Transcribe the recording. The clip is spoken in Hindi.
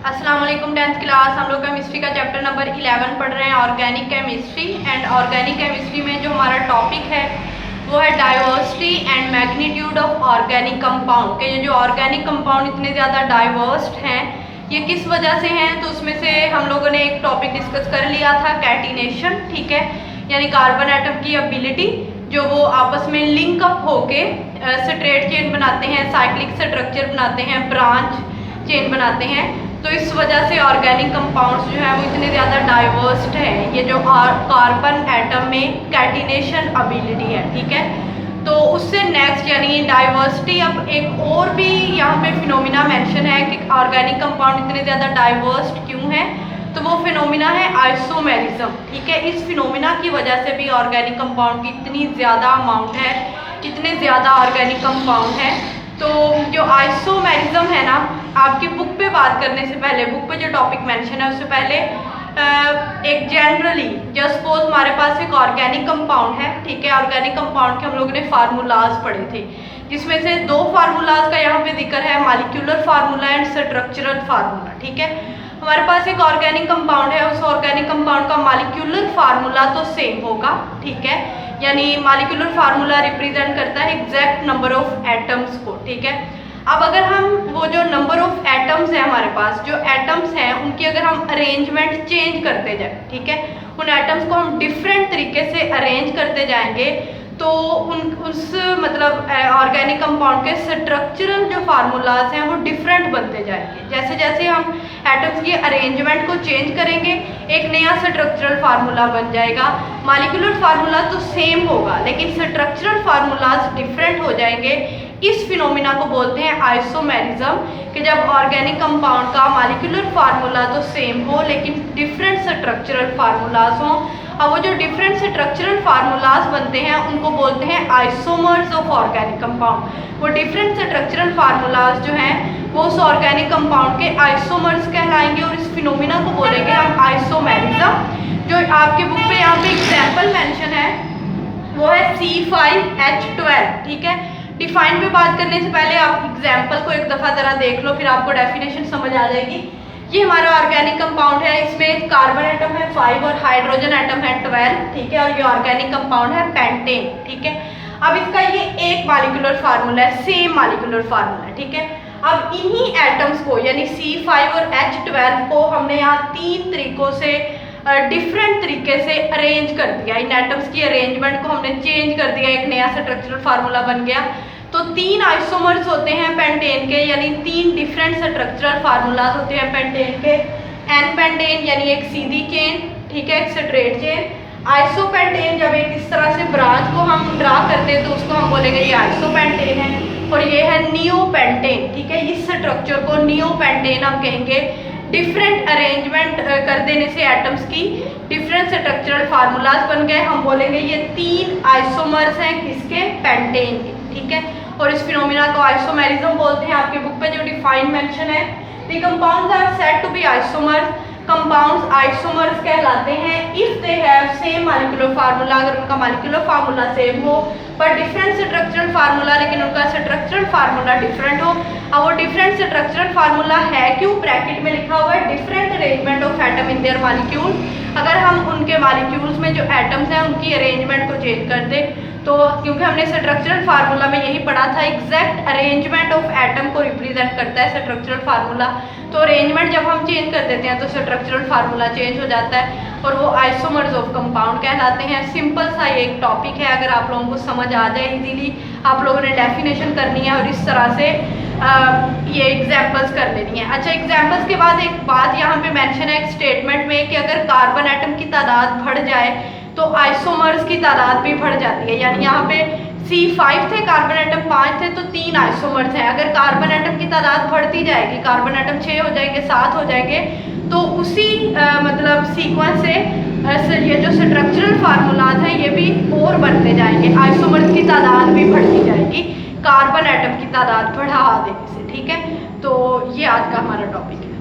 अस्सलाम वालेकुम। 10th क्लास हम लोग केमिस्ट्री का चैप्टर नंबर 11 पढ़ रहे हैं, organic chemistry. And organic chemistry में जो हमारा टॉपिक है वो है diversity and magnitude of organic compound. के ये जो ऑर्गेनिक कंपाउंड इतने ज़्यादा डाइवर्स्ड हैं ये किस वजह से हैं, तो उसमें से हम लोगों ने एक टॉपिक डिस्कस कर लिया था, कैटिनेशन। ठीक है, यानी कार्बन एटम की एबिलिटी जो वो आपस में लिंक अप होके स्ट्रेट चेन बनाते हैं, साइक्लिक स्ट्रक्चर बनाते हैं, ब्रांच चेन बनाते हैं। तो इस वजह से ऑर्गेनिक कंपाउंड्स जो है वो इतने ज़्यादा डाइवर्स्ड हैं, ये जो कार्बन एटम में कैटिनेशन एबिलिटी है। ठीक है, तो उससे नेक्स्ट यानी डाइवर्सिटी, अब एक और भी यहाँ पे फिनोमिना मेंशन है कि ऑर्गेनिक कंपाउंड इतने ज़्यादा डाइवर्स्ड क्यों है, तो वो फिनोमिना है आइसोमेरिज्म। ठीक है, इस फिनोमिना की वजह से भी ऑर्गेनिक कंपाउंड की इतनी ज़्यादा अमाउंट है, इतने ज़्यादा ऑर्गेनिक कंपाउंड है। तो जो आइसोमेरिज्म है ना, आपकी बुक पे बात करने से पहले, बुक पे जो टॉपिक मेंशन है उससे पहले एक जनरली जस्ट सपोज हमारे पास एक ऑर्गेनिक कंपाउंड है। ठीक है, ऑर्गेनिक कंपाउंड के हम लोगों ने फार्मूलाज पढ़े थे, जिसमें से दो फार्मूलाज का यहाँ पे जिक्र है, molecular formula and structural formula. ठीक है, हमारे पास एक ऑर्गेनिक कंपाउंड है, उस ऑर्गेनिक कंपाउंड का मॉलिक्यूलर फार्मूला तो सेम होगा। ठीक है, यानी मॉलिक्यूलर फार्मूला रिप्रेजेंट करता है एग्जैक्ट नंबर ऑफ एटम्स को। ठीक है, अब अगर हम वो जो नंबर ऑफ एटम्स है हमारे पास, जो एटम्स हैं उनकी अगर हम अरेंजमेंट चेंज करते जाए, ठीक है, उन एटम्स को हम डिफरेंट तरीके से अरेंज करते जाएंगे, तो उस मतलब ऑर्गेनिक कंपाउंड के स्ट्रक्चरल जो फार्मूलाज हैं वो डिफरेंट बनते जाएंगे। जैसे जैसे हम एटम्स की अरेंजमेंट को चेंज करेंगे एक नया स्ट्रक्चरल फार्मूला बन जाएगा। मॉलिक्यूलर फार्मूला तो सेम होगा लेकिन स्ट्रक्चरल फार्मूलाज डिफरेंट हो जाएंगे। इस फिनोमिना को बोलते हैं आइसोमेरिज्म, कि जब ऑर्गेनिक कंपाउंड का मॉलिक्यूलर फार्मूला तो सेम हो लेकिन डिफरेंट स्ट्रक्चरल फार्मूलाज हों। अब वो जो डिफरेंट स्ट्रक्चरल फार्मूलाज बनते हैं उनको बोलते हैं आइसोमर्स ऑफ ऑर्गेनिक कंपाउंड। वो डिफरेंट स्ट्रक्चरल फार्मूलाज जो हैं वो उस ऑर्गेनिक कंपाउंड के आइसोमर्स कहलाएंगे और इस फिनोमिना को बोलेंगे हम आइसोमेरिज्म। जो आपकी बुक पे यहाँ पे एग्जाम्पल मेंशन है वो है C5H12। ठीक है, डिफाइन पे बात करने से पहले आप एग्जाम्पल को एक दफ़ा ज़रा देख लो, फिर आपको डेफिनेशन समझ आ जाएगी। ये हमारा ऑर्गेनिक कंपाउंड है, इसमें कार्बन एटम है 5 और हाइड्रोजन एटम है 12। ठीक है, और ये ऑर्गेनिक कंपाउंड है पेंटेन। ठीक है, अब इसका ये एक मॉलिक्यूलर फार्मूला है, सेम मॉलिक्यूलर फार्मूला है। ठीक है, अब इन्हीं एटम्स को यानी C5 और H12 को हमने यहाँ तीन तरीकों से डिफरेंट तरीके से अरेंज कर दिया। इन एटम्स की अरेंजमेंट को हमने चेंज कर दिया, एक नया स्ट्रक्चरल फार्मूला बन गया। तो तीन आइसोमर्स होते हैं पेंटेन के, यानी तीन डिफरेंट स्ट्रक्चरल फार्मूलाज होते हैं पेंटेन के। एन पेंटेन यानी एक सीधी चेन, ठीक है, एक स्ट्रेट चेन। आइसोपेंटेन जब एक इस तरह से ब्रांच को हम ड्रा करते हैं तो उसको हम बोलेंगे ये आइसोपेंटेन है। और ये है नियोपेंटेन। ठीक है, इस स्ट्रक्चर को नियोपेंटेन हम कहेंगे। डिफरेंट अरेंजमेंट कर देने से एटम्स की डिफरेंट स्ट्रक्चरल फार्मूलाज बन गए, हम बोलेंगे ये तीन आइसोमर्स हैं किसके, पेंटेन के। ठीक है, और इस फिनोमिना को आइसोमेरिज्म बोलते हैं। आपके बुक पे जो डिफाइन मेंशन है, the compounds are said to be isomers. Compounds isomers कहलाते हैं if they have same molecular formula, अगर उनका मॉलिक्यूलर फार्मूला सेम हो पर डिफरेंट स्ट्रक्चरल फार्मूला, लेकिन उनका स्ट्रक्चरल फार्मूला डिफरेंट हो। अब वो डिफरेंट स्ट्रक्चरल फार्मूला है क्यों, ब्रैकेट में लिखा हुआ है different arrangement of atom in their molecule. अगर हम उनके मॉलिक्यूल्स में जो एटम्स हैं उनकी अरेंजमेंट को चेंज कर दें, तो क्योंकि हमने स्ट्रक्चरल फार्मूला में यही पढ़ा था, एग्जैक्ट अरेंजमेंट ऑफ एटम को रिप्रेजेंट करता है स्ट्रक्चरल फार्मूला। तो अरेंजमेंट जब हम चेंज कर देते हैं तो स्ट्रक्चरल फार्मूला चेंज हो जाता है और वो आइसोमर्स ऑफ कंपाउंड कहलाते हैं। सिंपल सा ये एक टॉपिक है, अगर आप लोगों को समझ आ जाए इजीली, आप लोगों ने डेफिनेशन करनी है और इस तरह से ये एग्जाम्पल्स कर लेनी है। अच्छा, एग्जाम्पल्स के बाद एक बात यहाँ पे मेंशन है एक स्टेटमेंट में कि अगर कार्बन एटम की तादाद बढ़ जाए तो आइसोमर्स की तादाद भी बढ़ जाती है। यानी यहाँ पे C5 थे, कार्बन एटम 5 थे, तो 3 आइसोमर्स हैं। अगर कार्बन एटम की तादाद बढ़ती जाएगी, कार्बन एटम 6 हो जाएंगे, 7 हो जाएंगे, तो उसी मतलब सीक्वेंस से ये जो स्ट्रक्चरल फार्मूलाज हैं ये भी और बनते जाएंगे, आइसोमर्स की तादाद भी बढ़ती जाएगी कार्बन एटम की तादाद बढ़ा देने से। ठीक है, तो ये आज का हमारा टॉपिक है।